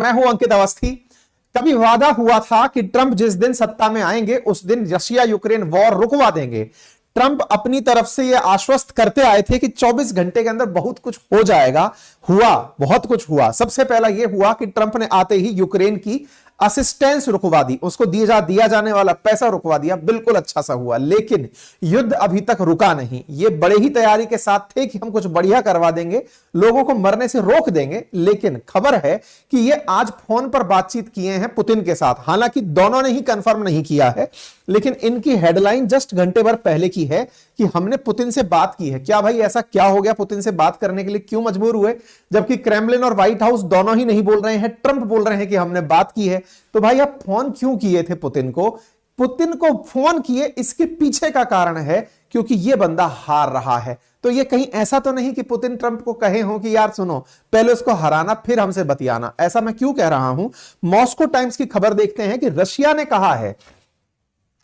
मैं हूं अंकित अवस्थी। कभी वादा हुआ था कि ट्रंप जिस दिन सत्ता में आएंगे उस दिन रशिया यूक्रेन वॉर रुकवा देंगे। ट्रंप अपनी तरफ से यह आश्वस्त करते आए थे कि 24 घंटे के अंदर बहुत कुछ हो जाएगा। हुआ, बहुत कुछ हुआ। सबसे पहला यह हुआ कि ट्रंप ने आते ही यूक्रेन की असिस्टेंस रुकवा दी, उसको दिया जाने वाला पैसा रुकवा दिया। बिल्कुल अच्छा सा हुआ, लेकिन युद्ध अभी तक रुका नहीं। ये बड़े ही तैयारी के साथ थे कि हम कुछ बढ़िया करवा देंगे, लोगों को मरने से रोक देंगे। लेकिन खबर है कि ये आज फोन पर बातचीत किए हैं पुतिन के साथ। हालांकि दोनों ने ही कंफर्म नहीं किया है, लेकिन इनकी हेडलाइन जस्ट घंटे भर पहले की है कि हमने पुतिन से बात की है। क्या भाई ऐसा क्या हो गया, पुतिन से बात करने के लिए क्यों मजबूर हुए? जबकि क्रेमलिन और व्हाइट हाउस दोनों ही नहीं बोल रहे हैं, ट्रंप बोल रहे हैं कि हमने बात की है। तो भाई आप फोन क्यों किए थे पुतिन को? पुतिन को फोन किए, इसके पीछे का कारण है क्योंकि यह बंदा हार रहा है। तो ये कहीं ऐसा तो नहीं कि पुतिन ट्रंप को कहे हो कि यार सुनो, पहले उसको हराना फिर हमसे बतियाना। ऐसा मैं क्यों कह रहा हूं? मॉस्को टाइम्स की खबर देखते हैं कि रशिया ने कहा है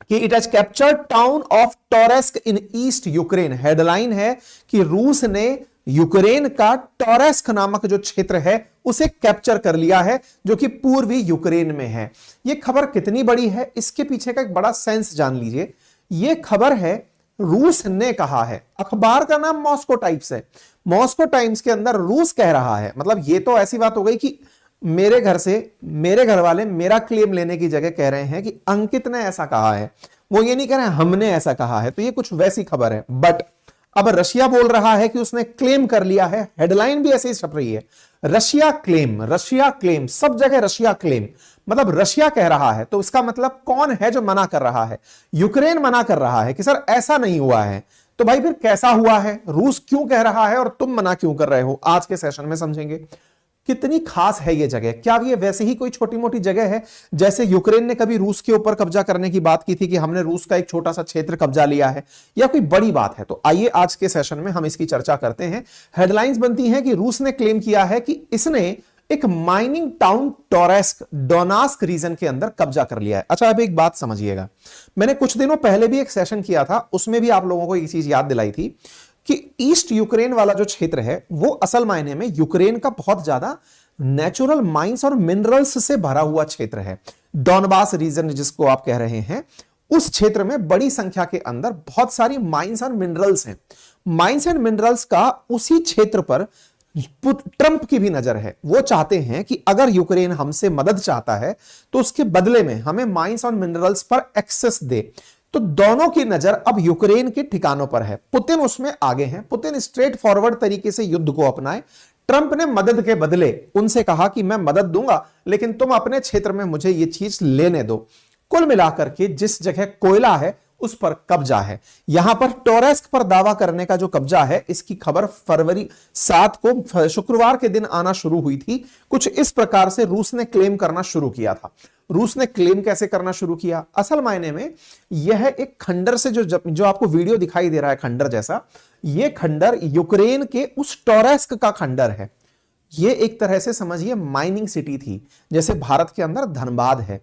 कि it has captured town of Toretsk in east Ukraine. Headline है कि रूस ने यूक्रेन का टोरेस्क नामक जो क्षेत्र है उसे कैप्चर कर लिया है, जो कि पूर्वी यूक्रेन में है। यह खबर कितनी बड़ी है, इसके पीछे का एक बड़ा सेंस जान लीजिए। यह खबर है रूस ने कहा है, अखबार का नाम मॉस्को टाइम्स है। मॉस्को टाइम्स के अंदर रूस कह रहा है, मतलब यह तो ऐसी बात हो गई कि मेरे घर से मेरे घर वाले मेरा क्लेम लेने की जगह कह रहे हैं कि अंकित ने ऐसा कहा है। वो ये नहीं कह रहे हैं हमने ऐसा कहा है। तो ये कुछ वैसी खबर है। बट अब रशिया बोल रहा है कि उसने क्लेम कर लिया है। हेडलाइन भी ऐसे ही छप रही है, रशिया क्लेम, रशिया क्लेम, सब जगह रशिया क्लेम, मतलब रशिया कह रहा है। तो इसका मतलब कौन है जो मना कर रहा है? यूक्रेन मना कर रहा है कि सर ऐसा नहीं हुआ है। तो भाई फिर कैसा हुआ है? रूस क्यों कह रहा है और तुम मना क्यों कर रहे हो? आज के सेशन में समझेंगे। कितनी खास है ये जगह? क्या ये वैसे ही कोई छोटी मोटी जगह है जैसे यूक्रेन ने कभी रूस के ऊपर कब्जा करने की बात की थी कि हमने रूस का एक छोटा सा क्षेत्र कब्जा लिया है, या कोई बड़ी बात है? तो आइए आज के सेशन में हम इसकी चर्चा करते हैं। हेडलाइंस बनती हैं कि रूस ने क्लेम किया है कि इसने एक माइनिंग टाउन टोरेस्क डोनास्क रीजन के अंदर कब्जा कर लिया है। अच्छा, अब एक बात समझिएगा, मैंने कुछ दिनों पहले भी एक सेशन किया था, उसमें भी आप लोगों को ये चीज याद दिलाई थी कि ईस्ट यूक्रेन वाला जो क्षेत्र है वो असल मायने में यूक्रेन का बहुत ज्यादा नेचुरल माइंस और मिनरल्स से भरा हुआ क्षेत्र है। डॉनबास रीजन जिसको आप कह रहे हैं, उस क्षेत्र में बड़ी संख्या के अंदर बहुत सारी माइंस और मिनरल्स हैं। माइंस एंड मिनरल्स का उसी क्षेत्र पर ट्रंप की भी नजर है। वो चाहते हैं कि अगर यूक्रेन हमसे मदद चाहता है तो उसके बदले में हमें माइंस और मिनरल्स पर एक्सेस दे। तो दोनों की नजर अब यूक्रेन के ठिकानों पर है। पुतिन उसमें आगे हैं। पुतिन स्ट्रेट फॉरवर्ड तरीके से युद्ध को अपनाए। ट्रंप ने मदद के बदले उनसे कहा कि मैं मदद दूंगा, लेकिन तुम अपने क्षेत्र में मुझे यह चीज लेने दो। कुल मिलाकर के जिस जगह कोयला है उस पर कब्जा है। यहां पर टोरेस्क पर दावा करने का जो कब्जा है, इसकी खबर फरवरी 7 को शुक्रवार के दिन आना शुरू हुई थी। कुछ इस प्रकार से रूस ने क्लेम करना शुरू किया था। रूस ने क्लेम कैसे करना शुरू किया? असल मायने में यह एक खंडर से जो आपको वीडियो दिखाई दे रहा है, खंडर जैसा, यह खंडर यूक्रेन के उस टोरेस्क का खंडर है। यह एक तरह से समझिए माइनिंग सिटी थी, जैसे भारत के अंदर धनबाद है।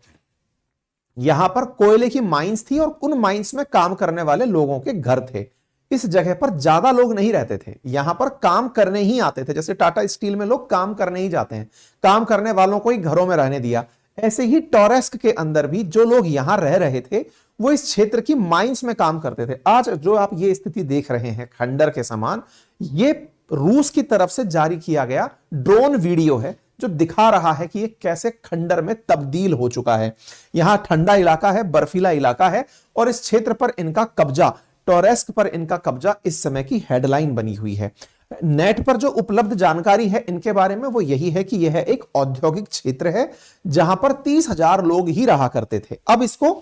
यहां पर कोयले की माइंस थी और उन माइंस में काम करने वाले लोगों के घर थे। इस जगह पर ज्यादा लोग नहीं रहते थे, यहां पर काम करने ही आते थे। जैसे टाटा स्टील में लोग काम करने ही जाते हैं, काम करने वालों को ही घरों में रहने दिया। ऐसे ही टोरेस्क के अंदर भी जो लोग यहां रह रहे थे वो इस क्षेत्र की माइंस में काम करते थे। आज जो आप ये स्थिति देख रहे हैं खंडर के समान, ये रूस की तरफ से जारी किया गया ड्रोन वीडियो है जो दिखा रहा है कि ये कैसे खंडर में तब्दील हो चुका है। यहां ठंडा इलाका है, बर्फीला इलाका है, और इस क्षेत्र पर इनका कब्जा, टोरेस्क पर इनका कब्जा इस समय की हेडलाइन बनी हुई है। नेट पर जो उपलब्ध जानकारी है इनके बारे में वो यही है कि यह एक औद्योगिक क्षेत्र है जहां पर 30,000 लोग ही रहा करते थे। अब इसको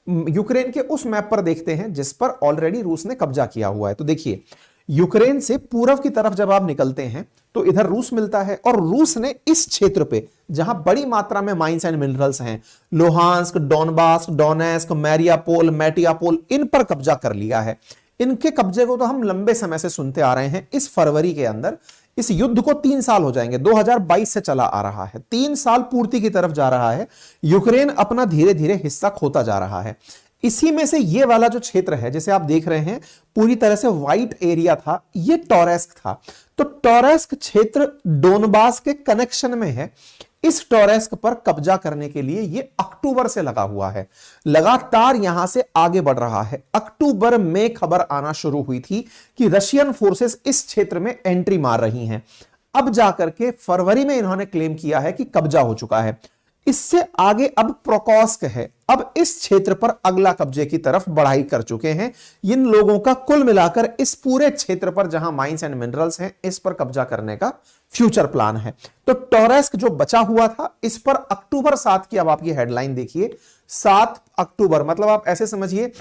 यूक्रेन के उस मैप पर देखते हैं जिस पर ऑलरेडी रूस ने कब्जा किया हुआ है। तो देखिए, यूक्रेन से पूर्व की तरफ जब आप निकलते हैं तो इधर रूस मिलता है, और रूस ने इस क्षेत्र पे जहां बड़ी मात्रा में माइंस एंड मिनरल्स हैं, लोहांस्क, डोनबास, डोनेस्क, मैरियापोल, मेटियापोल, इन पर कब्जा कर लिया है। इनके कब्जे को तो हम लंबे समय से सुनते आ रहे हैं। इस फरवरी के अंदर इस युद्ध को 3 साल हो जाएंगे, 2022 से चला आ रहा है, 3 साल पूर्ति की तरफ जा रहा है। यूक्रेन अपना धीरे धीरे हिस्सा खोता जा रहा है। इसी में से ये वाला जो क्षेत्र है जिसे आप देख रहे हैं, पूरी तरह से व्हाइट एरिया था, ये टोरेस्क था। तो टोरेस्क क्षेत्र डोनबास के कनेक्शन में है। इस टोरेस्क पर कब्जा करने के लिए ये अक्टूबर से लगा हुआ है, लगातार यहां से आगे बढ़ रहा है। अक्टूबर में खबर आना शुरू हुई थी कि रशियन फोर्सेस इस क्षेत्र में एंट्री मार रही हैं। अब जाकर के फरवरी में इन्होंने क्लेम किया है कि कब्जा हो चुका है। इससे आगे अब प्रोकोस्क है, अब इस क्षेत्र पर अगला कब्जे की तरफ बढ़ाई कर चुके हैं। इन लोगों का कुल मिलाकर इस पूरे क्षेत्र पर जहां माइंस एंड मिनरल्स हैं, इस पर कब्जा करने का फ्यूचर प्लान है। तो टोरेस्क जो बचा हुआ था, इस पर अक्टूबर 7 की अब आप ये हेडलाइन देखिए, 7 अक्टूबर, मतलब आप ऐसे समझिए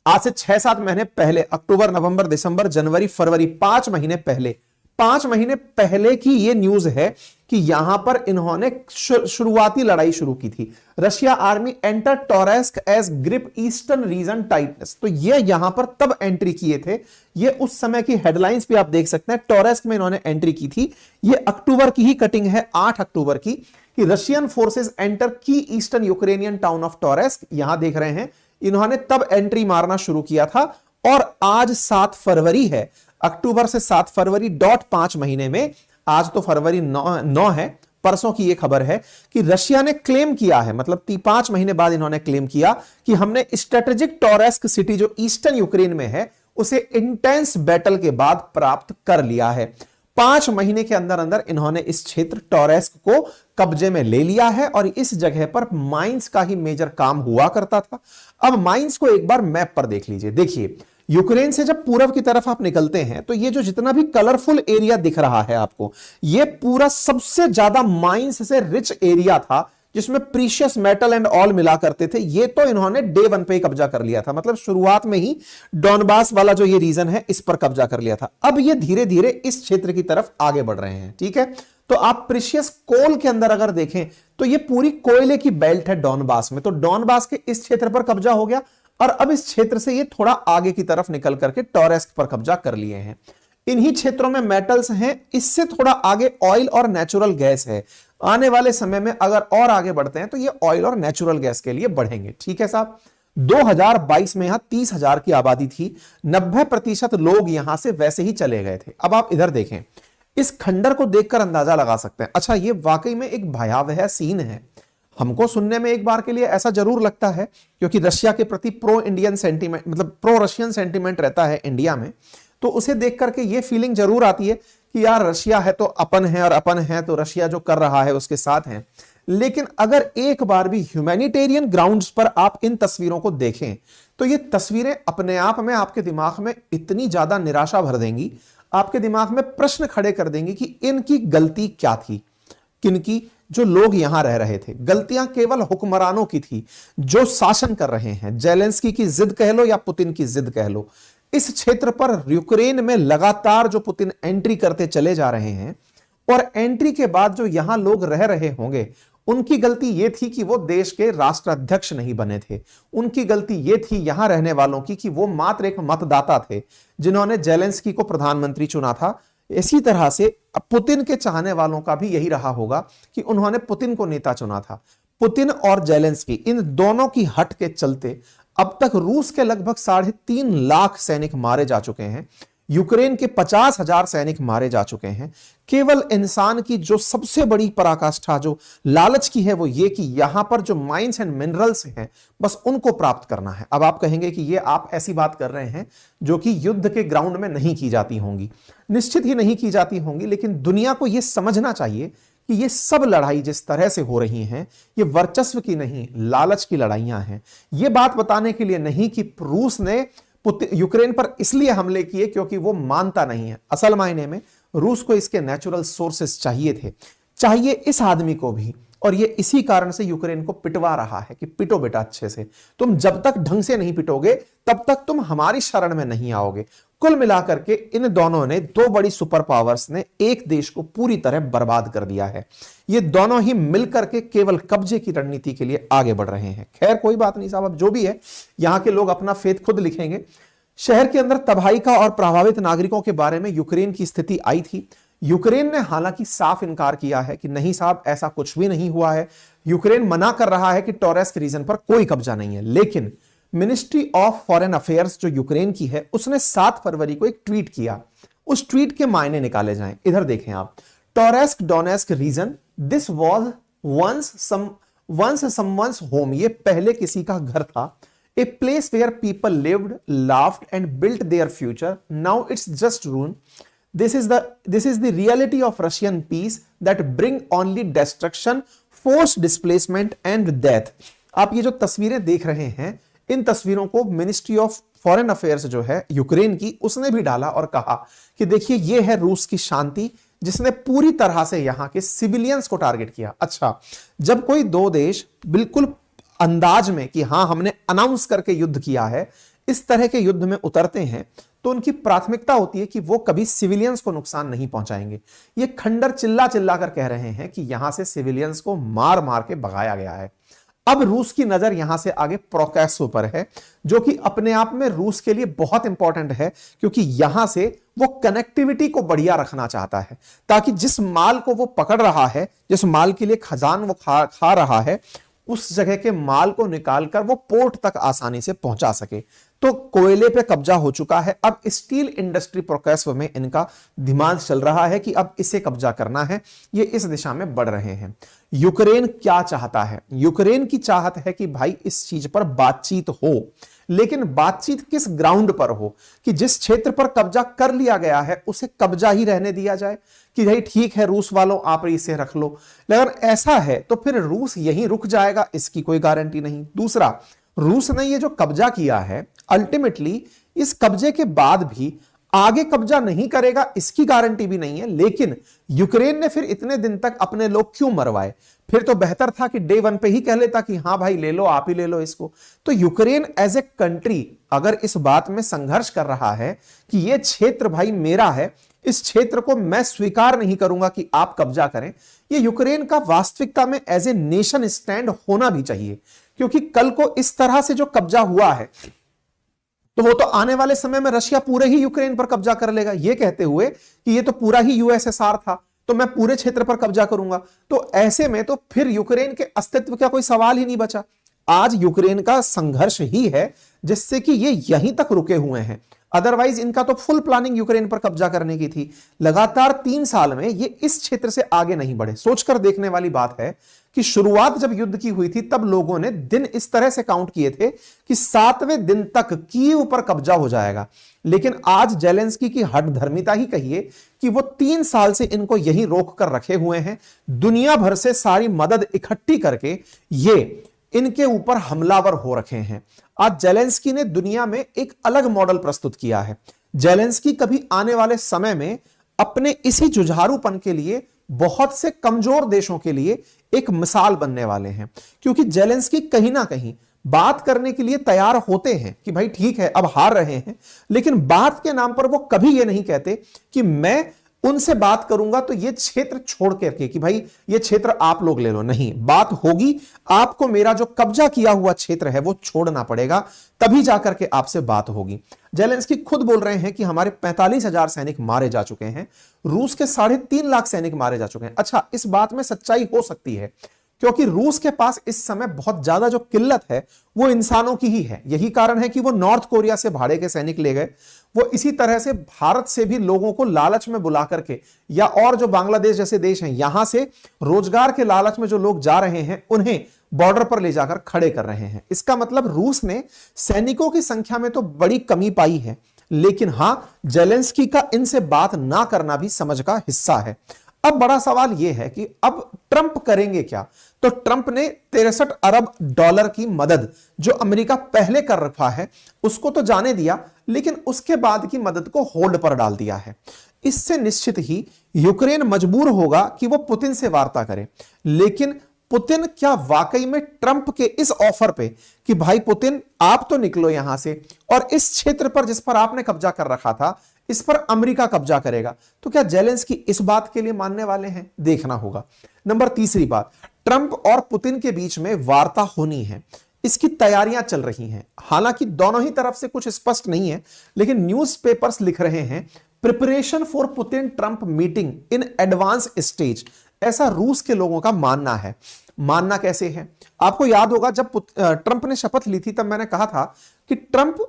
आज से 6-7 महीने पहले, अक्टूबर, नवंबर, दिसंबर, जनवरी, फरवरी, 5 महीने पहले, 5 महीने पहले की यह न्यूज है कि यहां पर इन्होंने शुरुआती लड़ाई शुरू की थी। Russia army enter Toretsk as grip eastern region tightness. तो ये यहां पर तब एंट्री किए थे, ये उस समय की हेडलाइंस भी आप देख सकते हैं, टोरेस्क में इन्होंने एंट्री की थी। ये अक्टूबर की ही कटिंग है, 8 अक्टूबर की, कि रशियन फोर्सेस एंटर की ईस्टर्न यूक्रेनियन टाउन ऑफ टोरेस्क। यहां देख रहे हैं, इन्होंने तब एंट्री मारना शुरू किया था। और आज 7 फरवरी है, अक्टूबर से 7 फरवरी डॉट 5 महीने में, आज तो फरवरी 9 है, परसों की यह खबर है कि रशिया ने क्लेम किया है, मतलब 5 महीने बाद इन्होंने क्लेम किया कि हमने स्ट्रेटेजिक टोरेस्क सिटी जो ईस्टर्न यूक्रेन में है, उसे इंटेंस बैटल के बाद प्राप्त कर लिया है। 5 महीने के अंदर अंदर इन्होंने इस क्षेत्र टोरेस्क को कब्जे में ले लिया है। और इस जगह पर माइंस का ही मेजर काम हुआ करता था। अब माइंस को एक बार मैप पर देख लीजिए। देखिए, यूक्रेन से जब पूर्व की तरफ आप निकलते हैं तो ये जो जितना भी कलरफुल एरिया दिख रहा है आपको, ये पूरा सबसे ज्यादा माइंस से रिच एरिया था, जिसमें प्रीशियस मेटल एंड ऑल मिला करते थे। ये तो इन्होंने डे 1 पे ही कब्जा कर लिया था, मतलब शुरुआत में ही डॉनबास वाला जो ये रीजन है, इस पर कब्जा कर लिया था। अब ये धीरे धीरे इस क्षेत्र की तरफ आगे बढ़ रहे हैं। ठीक है, तो आप प्रीशियस कोल के अंदर अगर देखें तो ये पूरी कोयले की बेल्ट है डॉनबास में। तो डॉनबास के इस क्षेत्र पर कब्जा हो गया और अब इस क्षेत्र से ये थोड़ा आगे की तरफ निकल करके टोरेस्क पर कब्जा कर लिए हैं। इन्हीं क्षेत्रों में मेटल्स हैं, इससे थोड़ा आगे ऑयल और नेचुरल गैस है। आने वाले समय में अगर और आगे बढ़ते हैं तो ये ऑयल और नेचुरल गैस के लिए बढ़ेंगे। ठीक है साहब, 2022 में यहां 30,000 की आबादी थी, 90% लोग यहां से वैसे ही चले गए थे। अब आप इधर देखें, इस खंडर को देखकर अंदाजा लगा सकते हैं। अच्छा, ये वाकई में एक भयावह सीन है। हमको सुनने में एक बार के लिए ऐसा जरूर लगता है, क्योंकि रशिया के प्रति प्रो इंडियन सेंटीमेंट, मतलब प्रो रशियन सेंटीमेंट रहता है इंडिया में, तो उसे देख करके ये फीलिंग जरूर आती है कि यार रशिया है तो अपन है, और अपन है तो रशिया जो कर रहा है उसके साथ है। लेकिन अगर एक बार भी ह्यूमैनिटेरियन ग्राउंड्स पर आप इन तस्वीरों को देखें तो ये तस्वीरें अपने आप में आपके दिमाग में इतनी ज्यादा निराशा भर देंगी, आपके दिमाग में प्रश्न खड़े कर देंगी कि इनकी गलती क्या थी। किनकी? जो लोग यहां रह रहे थे। गलतियां केवल हुक्मरानों की थी जो शासन कर रहे हैं। जेलेंस्की की जिद कह लो या पुतिन की जिद कह लो, इस क्षेत्र पर यूक्रेन में लगातार जो पुतिन एंट्री करते चले जा रहे हैं, और एंट्री के बाद जो यहां लोग रह रहे होंगे, उनकी गलती यह थी कि वो देश के राष्ट्राध्यक्ष नहीं बने थे। उनकी गलती यह थी यहां रहने वालों की कि वो मात्र एक मतदाता थे जिन्होंने जेलेंस्की को प्रधानमंत्री चुना था। इसी तरह से पुतिन के चाहने वालों का भी यही रहा होगा कि उन्होंने पुतिन को नेता चुना था। पुतिन और जेलेंस्की, इन दोनों की हट के चलते अब तक रूस के लगभग 3.5 लाख सैनिक मारे जा चुके हैं, यूक्रेन के 50,000 सैनिक मारे जा चुके हैं। केवल इंसान की जो सबसे बड़ी पराकाष्ठा जो लालच की है वो ये कि यहां पर जो माइंस एंड मिनरल्स हैं बस उनको प्राप्त करना है। अब आप कहेंगे कि ये आप ऐसी बात कर रहे हैं जो कि युद्ध के ग्राउंड में नहीं की जाती होंगी। निश्चित ही नहीं की जाती होंगी, लेकिन दुनिया को यह समझना चाहिए कि ये सब लड़ाई जिस तरह से हो रही हैं, ये वर्चस्व की नहीं, लालच की लड़ाइयां हैं। ये बात बताने के लिए नहीं कि रूस ने यूक्रेन पर इसलिए हमले किए क्योंकि वो मानता नहीं है। असल मायने में रूस को इसके नेचुरल सोर्सेस चाहिए थे, चाहिए इस आदमी को भी, और ये इसी कारण से यूक्रेन को पिटवा रहा है कि पिटो बेटा अच्छे से। तुम जब तक ढंग से नहीं पिटोगे तब तक तुम हमारी शरण में नहीं आओगे। कुल मिलाकर के इन दोनों ने, दो बड़ी सुपर पावर्स ने एक देश को पूरी तरह बर्बाद कर दिया है। ये दोनों ही मिलकर के केवल कब्जे की रणनीति के लिए आगे बढ़ रहे हैं। खैर कोई बात नहीं साहब, अब जो भी है यहां के लोग अपना फेथ खुद लिखेंगे। शहर के अंदर तबाही का और प्रभावित नागरिकों के बारे में यूक्रेन की स्थिति आई थी। यूक्रेन ने हालांकि साफ इनकार किया है कि नहीं साहब ऐसा कुछ भी नहीं हुआ है। यूक्रेन मना कर रहा है कि टोरेस्क रीजन पर कोई कब्जा नहीं है। लेकिन मिनिस्ट्री ऑफ फॉरेन अफेयर्स जो यूक्रेन की है, उसने 7 फरवरी को एक ट्वीट किया। उस ट्वीट के मायने निकाले जाएं, इधर देखें आप। Toretsk Donetsk region this was once someone's home, ये पहले किसी का घर था। A place where people lived, laughed and built their future, now it's just ruin. This is the reality of Russian peace that bring only destruction, forced displacement and death। आप ये जो तस्वीरें देख रहे हैं, इन तस्वीरों को मिनिस्ट्री ऑफ फॉरेन अफेयर्स जो है यूक्रेन की, उसने भी डाला और कहा कि देखिए ये है रूस की शांति, जिसने पूरी तरह से यहां के सिविलियंस को टारगेट किया। अच्छा, जब कोई दो देश बिल्कुल अंदाज में कि हां हमने अनाउंस करके युद्ध किया है, इस तरह के युद्ध में उतरते हैं, तो उनकी प्राथमिकता होती है कि वो कभी सिविलियंस को नुकसान नहीं पहुंचाएंगे। ये खंडर चिल्ला चिल्ला कर कह रहे हैं कि यहां से सिविलियंस को मार मार के भगाया गया है। अब रूस की नजर यहां से आगे प्रोकेसो पर है, जो कि अपने आप में रूस के लिए बहुत इंपॉर्टेंट है, क्योंकि यहां से वो कनेक्टिविटी को बढ़िया रखना चाहता है, ताकि जिस माल को वो पकड़ रहा है, जिस माल के लिए खजान वो खा रहा है, उस जगह के माल को निकालकर वो पोर्ट तक आसानी से पहुंचा सके। तो कोयले पे कब्जा हो चुका है, अब स्टील इंडस्ट्री प्रोकेसो में इनका दिमाग चल रहा है कि अब इसे कब्जा करना है। ये इस दिशा में बढ़ रहे हैं। यूक्रेन क्या चाहता है? यूक्रेन की चाहत है कि भाई इस चीज पर बातचीत हो, लेकिन बातचीत किस ग्राउंड पर हो, कि जिस क्षेत्र पर कब्जा कर लिया गया है उसे कब्जा ही रहने दिया जाए, कि भाई ठीक है रूस वालों आप इसे रख लो। अगर ऐसा है तो फिर रूस यहीं रुक जाएगा, इसकी कोई गारंटी नहीं। दूसरा, रूस ने ये जो कब्जा किया है, अल्टीमेटली इस कब्जे के बाद भी आगे कब्जा नहीं करेगा, इसकी गारंटी भी नहीं है। लेकिन यूक्रेन ने फिर इतने दिन तक अपने लोग क्यों मरवाए? फिर तो बेहतर था कि डे वन पे ही कह लेता कि हां भाई ले लो, आप ही ले लो इसको। तो यूक्रेन एज ए कंट्री अगर इस बात में संघर्ष कर रहा है कि यह क्षेत्र भाई मेरा है, इस क्षेत्र को मैं स्वीकार नहीं करूंगा कि आप कब्जा करें, यह यूक्रेन का वास्तविकता में एज ए नेशन स्टैंड होना भी चाहिए। क्योंकि कल को इस तरह से जो कब्जा हुआ है, तो वो तो आने वाले समय में रशिया पूरे ही यूक्रेन पर कब्जा कर लेगा, ये कहते हुए कि ये तो पूरा ही यूएसएसआर था, तो मैं पूरे क्षेत्र पर कब्जा करूंगा। तो ऐसे में तो फिर यूक्रेन के अस्तित्व का कोई सवाल ही नहीं बचा। आज यूक्रेन का संघर्ष ही है जिससे कि ये यहीं तक रुके हुए हैं। अदरवाइज इनका तो फुल प्लानिंग यूक्रेन पर कब्जा करने की थी। लगातार 3 साल में ये इस क्षेत्र से आगे नहीं बढ़े। सोचकर देखने वाली बात है कि शुरुआत जब युद्ध की हुई थी तब लोगों ने दिन इस तरह से काउंट किए थे कि 7वें दिन तक कीव पर कब्जा हो जाएगा। लेकिन आज जेलेंस्की की हठधर्मिता ही कहिए कि वो 3 साल से इनको यहीं रोक कर रखे हुए हैं। दुनिया भर से सारी मदद इकट्ठी करके ये इनके ऊपर हमलावर हो रखे हैं। आज जेलेंस्की ने दुनिया में एक अलग मॉडल प्रस्तुत किया है। जेलेंस्की कभी आने वाले समय में अपने इसी जुझारूपन के लिए बहुत से कमजोर देशों के लिए एक मिसाल बनने वाले हैं, क्योंकि जेलेंस्की कहीं ना कहीं बात करने के लिए तैयार होते हैं कि भाई ठीक है अब हार रहे हैं, लेकिन बात के नाम पर वो कभी ये नहीं कहते कि मैं उनसे बात करूंगा तो ये क्षेत्र छोड़ करके कि भाई ये क्षेत्र आप लोग ले लो। नहीं, बात होगी आपको मेरा जो कब्जा किया हुआ क्षेत्र है वो छोड़ना पड़ेगा, तभी जाकर के आपसे बात होगी। जेलेंस्की खुद बोल रहे हैं कि हमारे 45,000 सैनिक मारे जा चुके हैं, रूस के 3.5 लाख सैनिक मारे जा चुके हैं। अच्छा, इस बात में सच्चाई हो सकती है, क्योंकि रूस के पास इस समय बहुत ज्यादा जो किल्लत है वो इंसानों की ही है। यही कारण है कि वो नॉर्थ कोरिया से भाड़े के सैनिक ले गए। वो इसी तरह से भारत से भी लोगों को लालच में बुला करके, या और जो बांग्लादेश जैसे देश हैं यहां से रोजगार के लालच में जो लोग जा रहे हैं उन्हें बॉर्डर पर ले जाकर खड़े कर रहे हैं। इसका मतलब रूस ने सैनिकों की संख्या में तो बड़ी कमी पाई है, लेकिन हां जेलेंस्की का इनसे बात ना करना भी समझ का हिस्सा है। अब बड़ा सवाल यह है कि अब ट्रंप करेंगे क्या? तो ट्रंप ने 63 अरब डॉलर की मदद जो अमेरिका पहले कर रखा है उसको तो जाने दिया, लेकिन उसके बाद की मदद को होल्ड पर डाल दिया है। इससे निश्चित ही यूक्रेन मजबूर होगा कि वो पुतिन से वार्ता करे। लेकिन पुतिन क्या वाकई में ट्रंप के इस ऑफर पे कि भाई पुतिन आप तो निकलो यहां से और इस क्षेत्र पर जिस पर आपने कब्जा कर रखा था इस पर अमेरिका कब्जा करेगा, तो क्या जेलेंस्की इस बात के लिए मानने वाले हैं? देखना होगा। नंबर तीसरी बात, ट्रंप और पुतिन के बीच में वार्ता होनी है, इसकी तैयारियां चल रही हैं। हालांकि दोनों ही तरफ से कुछ स्पष्ट नहीं है, लेकिन न्यूज़पेपर्स लिख रहे हैं preparation for Putin Trump meeting in advance stage. ऐसा रूस के लोगों का मानना है। मानना कैसे है? आपको याद होगा जब ट्रंप ने शपथ ली थी तब मैंने कहा था कि ट्रंप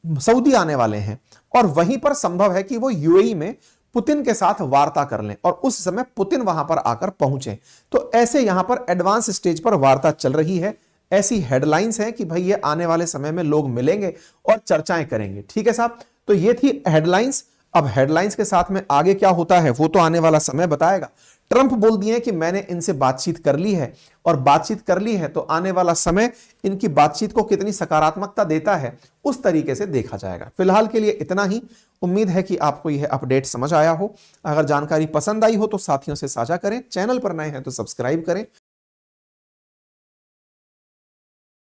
सऊदी आने वाले हैं और वहीं पर संभव है कि वो यूएई में पुतिन के साथ वार्ता कर लें और उस समय पुतिन वहां पर आकर पहुंचे। तो ऐसे यहां पर एडवांस स्टेज पर वार्ता चल रही है। ऐसी हेडलाइंस हैं कि भाई ये आने वाले समय में लोग मिलेंगे और चर्चाएं करेंगे। ठीक है साहब, तो ये थी हेडलाइंस। अब हेडलाइंस के साथ में आगे क्या होता है वो तो आने वाला समय बताएगा। ट्रंप बोल दिए कि मैंने इनसे बातचीत कर ली है, और बातचीत कर ली है तो आने वाला समय इनकी बातचीत को कितनी सकारात्मकता देता है उस तरीके से देखा जाएगा। फिलहाल के लिए इतना ही। उम्मीद है कि आपको यह अपडेट समझ आया हो। अगर जानकारी पसंद आई हो तो साथियों से साझा करें, चैनल पर नए हैं तो सब्सक्राइब करें।